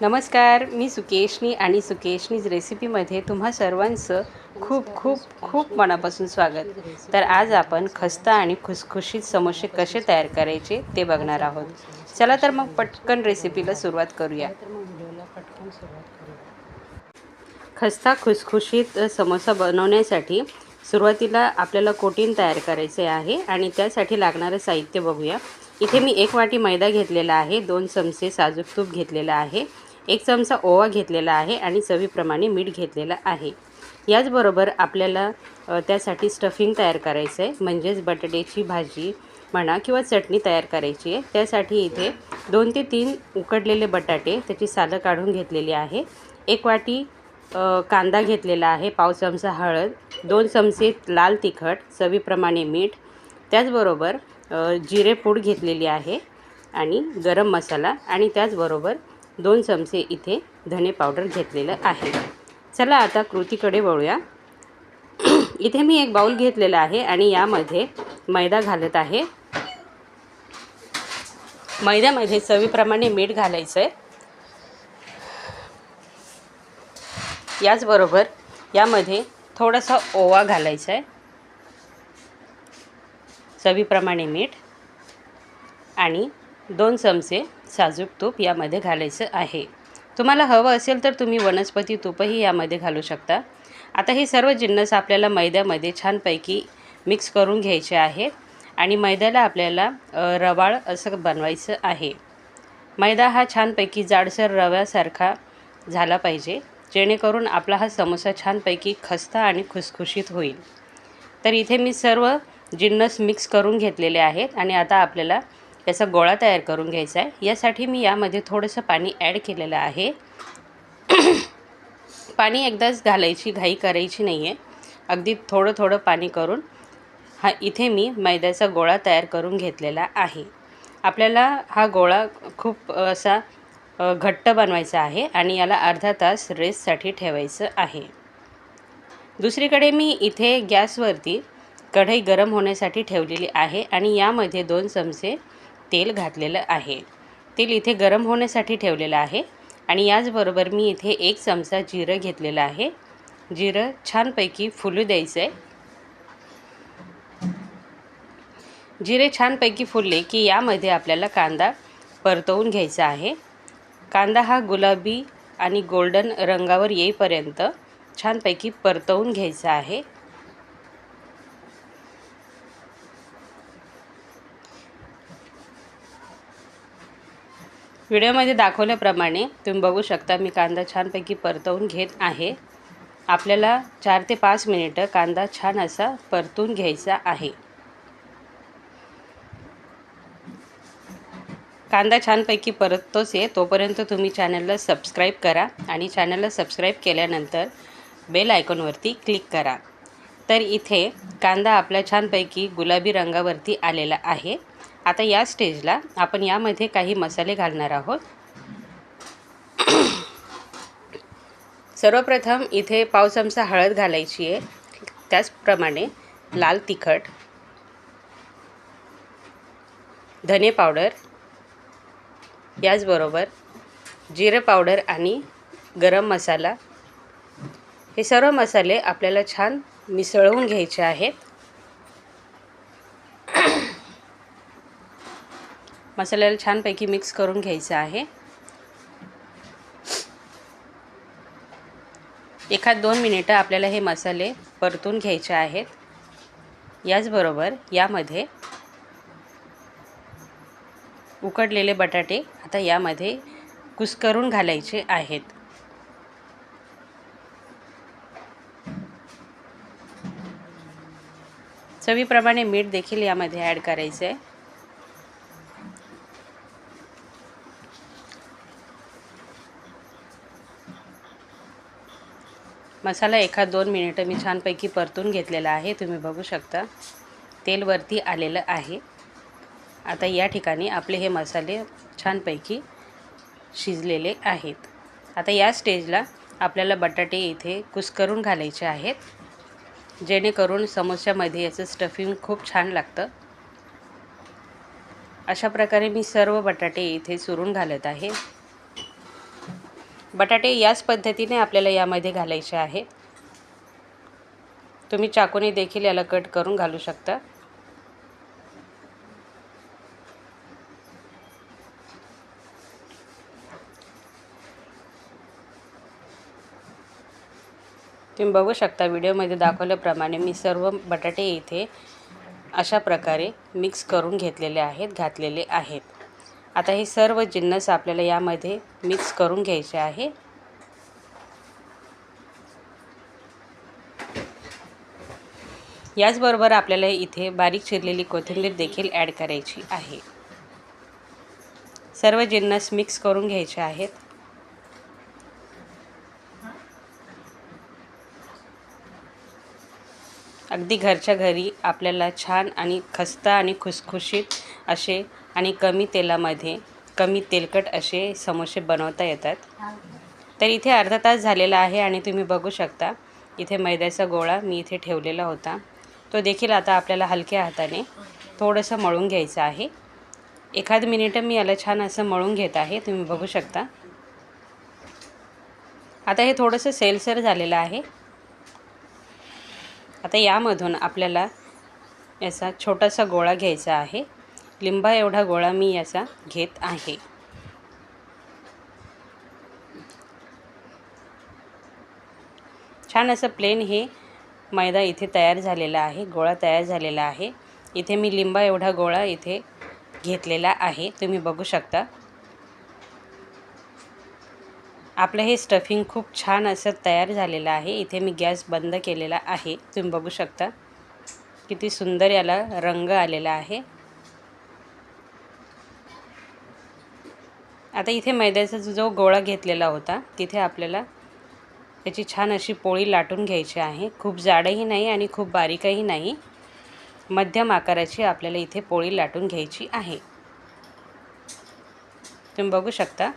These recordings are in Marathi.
नमस्कार, मी सुकेशनी आणि सुकेशनीज रेसिपीमध्ये तुम्हा सर्वांचं खूप खूप खूप मनापासून स्वागत. तर आज आपण खस्ता आणि खुसखुशीत समोसे कसे तयार करायचे ते बघणार आहोत. चला तर मग पटकन रेसिपीला सुरुवात करूया. खस्ता खुसखुशीत समोसा बनवण्यासाठी सुरुवातीला आपल्याला कोटिंग तयार करायचे आहे आणि त्यासाठी लागणारं साहित्य बघूया. इथे मी 1 वाटी मैदा घेतलेला आहे, 2 चमचे साजूक तूप घेतलेलं आहे, 1 चमचा ओवा घेतलेला आहे आणि चवीप्रमाणे मीठ घेतलेलं आहे. याचबरोबर आपल्याला त्यासाठी स्टफिंग तयार करायचं आहे, म्हणजेच बटाट्याची भाजी म्हणा किंवा चटणी तयार करायची आहे. त्यासाठी इथे 2 ते 3 उकडलेले बटाटे त्याची सालं काढून घेतलेली आहे, 1 वाटी कांदा घेतलेला आहे, पाव चमचा हळद, 2 चमचे लाल तिखट, चवीप्रमाणे मीठ, त्याचबरोबर जिरे पूड घेतलेली आहे आणि गरम मसाला आणि त्याचबरोबर 2 चमचे इथे धने पावडर घेतलेलं आहे. चला आता कृतीकडे वळूया. इथे मी एक बाउल घेतलेला आहे आणि यामध्ये मैदा घालत आहे. मैद्यामध्ये चवीप्रमाणे मीठ घालायचं आहे. याचबरोबर यामध्ये थोडासा ओवा घालायचा आहे, चवीप्रमाणे मीठ आणि 2 चमचे साजूक तूप यामध्ये घालायचं आहे. तुम्हाला हवं असेल तर तुम्ही वनस्पती तूपही यामध्ये घालू शकता. आता हे सर्व जिन्नस आपल्याला मैद्यामध्ये छानपैकी मिक्स करून घ्यायचे आहेत आणि मैद्याला आपल्याला रवाळ असं बनवायचं आहे. मैदा हा छानपैकी जाडसर रव्यासारखा झाला पाहिजे, जेणेकरून आपला हा समोसा छानपैकी खस्ता आणि खुसखुशीत होईल. तर इथे मी सर्व जिन्नस मिक्स करून घेतलेले आहेत आणि आता आपल्याला याचा गोळा तयार करून घ्यायचा आहे. यासाठी मी यामध्ये थोडंसं पाणी ॲड केलेलं आहे. पाणी एकदाच घालायची घाई करायची नाही आहे, अगदी थोडं थोडं पाणी करून इथे मी मैद्याचा गोळा तयार करून घेतलेला आहे. आपल्याला हा गोळा खूप असा घट्ट बनवायचा आहे आणि याला अर्धा तास रेस्टसाठी ठेवायचं आहे. दुसरीकडे मी इथे गॅसवरती कढई गरम होण्यासाठी ठेवलेली आहे आणि यामध्ये 2 चमचे तेल घातलेलं आहे. तेल इथे गरम होण्यासाठी ठेवलेलं आहे आणि याचबरोबर मी इथे 1 चमचा जिरं घेतलेलं आहे. जिरं छानपैकी फुलू द्यायचं आहे. जिरे छानपैकी फुलले की यामध्ये आपल्याला कांदा परतवून घ्यायचा आहे. कांदा हा गुलाबी आणि गोल्डन रंगावर येईपर्यंत छानपैकी परतवून घ्यायचा आहे. व्हिडिओमध्ये दाखवल्याप्रमाणे तुम्ही बघू शकता मी कांदा छानपैकी परतवून घेत आहे. आपल्याला 4 ते 5 मिनिटं कांदा छान असा परतून घ्यायचा आहे. कांदा छानपैकी परततोच आहे तोपर्यंत तुम्ही चॅनलला सबस्क्राईब करा आणि चॅनलला सबस्क्राईब केल्यानंतर बेल आयकॉनवरती क्लिक करा. तर इथे कांदा आपला छानपैकी गुलाबी रंगावरती आलेला आहे. आता या स्टेजला आपण यामध्ये काही मसाले घालणार आहोत. सर्वप्रथम इथे पाव चमचा हळद घालायची आहे, त्याचप्रमाणे लाल तिखट, धने पावडर, याचबरोबर जिरे पावडर आणि गरम मसाला. हे सर्व मसाले आपल्याला छान मिसळून घ्यायचे आहेत. मसाल्याला छानपैकी मिक्स करून घ्यायचं आहे. 1-2 मिनिटं आपल्याला हे मसाले परतून घ्यायचे आहेत. याचबरोबर यामध्ये उकडलेले बटाटे आता यामध्ये कुस्करून घालायचे आहेत. चवीप्रमाणे मीठ देखील यामध्ये ॲड करायचं आहे. मसाला 1-2 मिनिटं मी छानपैकी परतून घेतलेला आहे. तुम्ही बघू शकता तेल वरती आलेलं आहे. आता या ठिकाणी आपले हे मसाले छानपैकी शिजलेले आहेत. आता या स्टेजला आपल्याला बटाटे इथे कुस्करून घालायचे आहेत, जेणेकरून समोस्यामध्ये याचं स्टफिंग खूप छान लागतं. अशा प्रकारे मी सर्व बटाटे इथे चुरून घालत आहे. बटाटे याच पद्धतीने आपल्याला यामध्ये घालायचे आहे। तुम्ही चाकूने देखील याला कट करून घालू शकता। तुम्ही बघू शकता व्हिडिओमध्ये दाखवल्याप्रमाणे मी सर्व बटाटे इथे अशा प्रकारे मिक्स करून घेतलेले आहेत, घातलेले आहेत। आता हे सर्व जिन्नस आपल्याला यामध्ये मिक्स करून घ्यायचे आहे। याचबरोबर आपल्याला इथे बारीक चिरलेली कोथिंबीर देखील ॲड करायची आहे। सर्व जिन्नस मिक्स करून घ्यायचे आहेत। अगदी घरच्या घरी आपल्याला छान आणि खस्ता आणि खुसखुशीत असे आणि कमी तेलामध्ये कमी तेलकट असे समोसे बनवता येतात। तर इथे अर्धा तास झालेला आहे आणि तुम्ही बघू शकता इथे मैद्याचा गोळा मी इथे ठेवलेला होता, तो देखील आता आपल्याला हलक्या हाताने थोडंसं मळून घ्यायचं आहे। एखाद मिनिट मी याला छान असं मळून घेत आहे, तुम्ही बघू शकता। आता हे थोडंसं सेलसर झालेलं आहे। आता यामधून आपल्याला याचा छोटासा गोळा घ्यायचा आहे। लिंबा एवढा गोळा मी याचा घेत आहे। छान असं प्लेन हे मैदा इथे तयार झालेला आहे, गोळा तयार झालेला आहे। इथे मी लिंबा एवढा गोळा इथे घेतलेला आहे, तुम्ही बघू शकता। आपलं हे स्टफिंग खूप छान असं तयार झालेलं आहे। इथे मी गॅस बंद केलेला आहे, तुम्ही बघू शकता किती सुंदर याला रंग आलेला आहे। आता इथे मैद्याचा जो गोळा घेतलेला होता तिथे आपल्याला त्याची छान अशी पोळी लाटून घ्यायची आहे। खूप जाडही नाही आणि खूप बारीकही नाही, मध्यम आकाराची आपल्याला इथे पोळी लाटून घ्यायची आहे। तुम्ही बघू शकता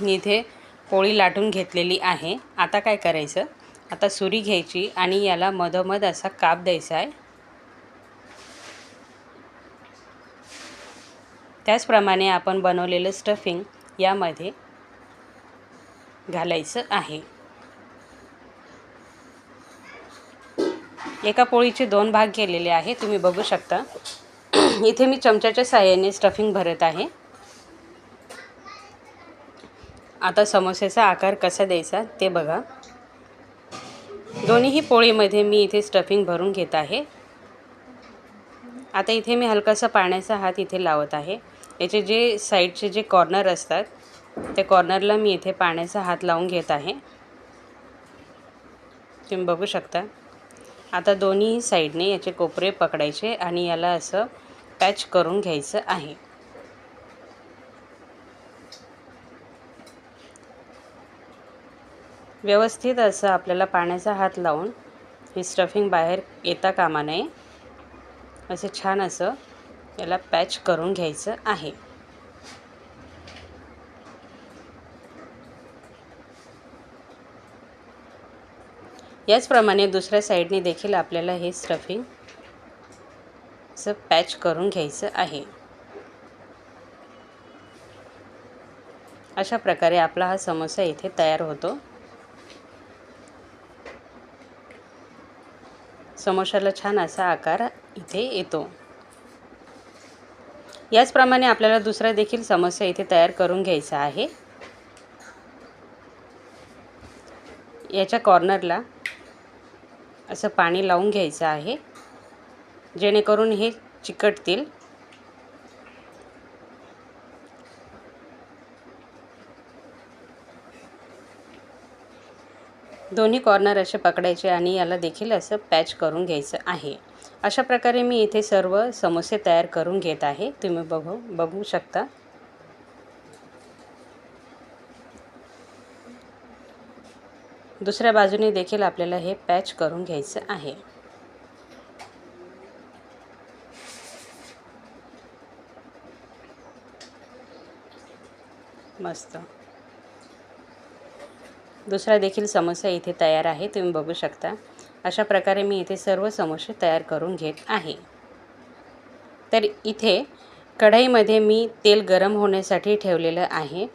इथे पोळी लाटून घेतलेली आहे। आता काय करायचं, आता सुरी घ्यायची आणि याला मधोमध असा काप द्यायचा आहे। त्याचप्रमाणे आपण बनवलेलं स्टफिंग यामध्ये घालायचं आहे। एका पोळीचे 2 भाग केलेले आहे, तुम्ही बघू शकता। इथे मी चमच्याच्या साहाय्याने स्टफिंग भरत आहे। आता समोसेचा आकार कसा द्यायचा ते बघा। दोन्हीही पोळीमध्ये मी इथे स्टफिंग भरून घेत आहे। आता इथे मी हलकासा पाण्याचा हात इथे लावत आहे। याचे जे साईडचे जे कॉर्नर असतात त्या कॉर्नरला मी इथे पाण्याचा हात लावून घेत आहे, तुम्ही बघू शकता। आता दोन्ही साईडने याचे कोपरे पकडायचे आणि याला असं पॅच करून घ्यायचं आहे। व्यवस्थित असं आपल्याला पाण्याचा हात लावून हे स्टफिंग बाहेर येता कामा नये, असे छान असं याला पॅच करून घ्यायचं आहे। याचप्रमाणे दुसऱ्या साईडने देखील आपल्याला हे स्टफिंग असं पॅच करून घ्यायचं आहे। अशा प्रकारे आपला हा समोसा इथे तयार होतो। समोशाला छान असा आकार इथे येतो। याचप्रमाणे आपल्याला दुसरा देखील समोसा इथे तयार करून घ्यायचा आहे। याच्या कॉर्नरला असं पाणी लावून घ्यायचं आहे, जेणेकरून हे चिकटतील। दोन्ही कॉर्नर असे पकडायचे आणि याला देखील असं पॅच करून घ्यायचं आहे। अशा प्रकारे मी इथे सर्व समोसे तयार करून घेत आहे, तुम्ही बघू शकता। दुसऱ्या बाजूने देखील आपल्याला हे पॅच करून घ्यायचं आहे। मस्त दुसरा देखील समोसा इथे तयार आहे, तुम्ही बघू शकता। अशा प्रकारे मी इथे सर्व समोसे तयार करून घेत आहे। तर इथे कढईमध्ये मी तेल गरम होण्यासाठी ठेवलेलं आहे।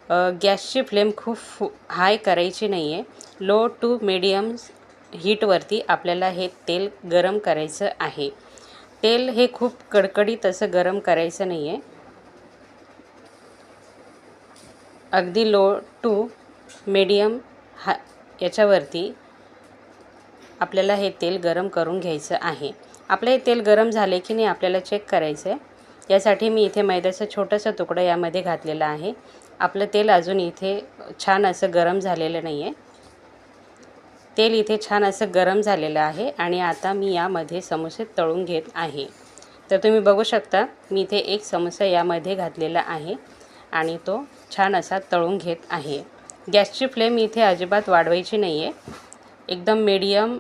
गॅसची फ्लेम खूप हाय करायची नाही आहे. लो टू मीडियम हीटवरती आपल्याला हे तेल गरम करायचं आहे. तेल हे खूप कडकडीत असं गरम करायचं नाही आहे. अगदी लो टू मीडियम याच्यावरती आपल्याला हे तेल गरम करून घ्यायचं आहे. आपलं हे तेल गरम झाले की नाही आपल्याला चेक करायचं आहे. यासाठी मी इथे मैद्याचा छोटासा तुकडा यामध्ये घातलेला आहे. आपलं तेल अजून इथे छान असं गरम झालेलं नाही आहे. तेल इथे छान असं गरम झालेलं आहे आणि आता मी यामध्ये समोसे तळून घेत आहे. तर तुम्ही बघू शकता मी इथे एक समोसा यामध्ये घातलेला आहे आणि तो छान असा तळून घेत आहे. गॅसची फ्लेम इथे अजिबात वाढवायची नाही आहे. एकदम मीडियम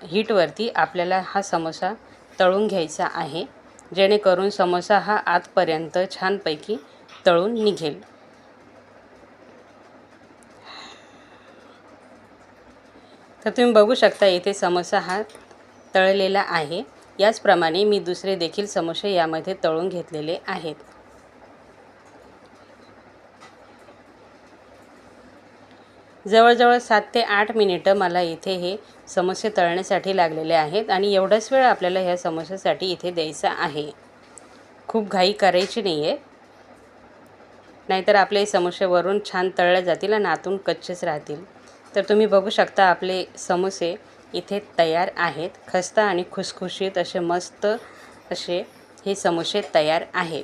हीटवरती आपल्याला हा समोसा तळून घ्यायचा आहे, जेणेकरून समोसा हा आतपर्यंत छानपैकी तळून निघेल. तर तुम्ही बघू शकता इथे समोसा हा तळलेला आहे. याचप्रमाणे मी दुसरे देखील समोसे यामध्ये तळून घेतलेले आहेत. जवळजवळ 7 ते 8 मिनिटं मला इथे हे समोसे तळण्यासाठी लागलेले आहेत आणि एवढाच वेळ आपल्याला ह्या समोस्यासाठी इथे द्यायचा आहे. खूप घाई करायची नाही आहे, नाहीतर आपले समोसे वरून छान तळले जातील आणि आतून कच्चेच राहतील. तर तुम्ही बघू शकता आपले समोसे इथे तयार आहेत. खस्ता आणि खुसखुशीत असे मस्त असे हे समोसे तयार आहेत.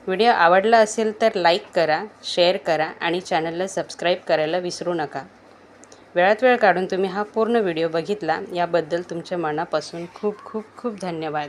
व्हिडिओ आवडला असेल तर लाईक करा, शेअर करा आणि चॅनलला सबस्क्राईब करायला विसरू नका. वेळात वेळ काढून तुम्ही हा पूर्ण व्हिडिओ बघितला याबद्दल तुमच्या मनापासून खूप खूप खूप धन्यवाद.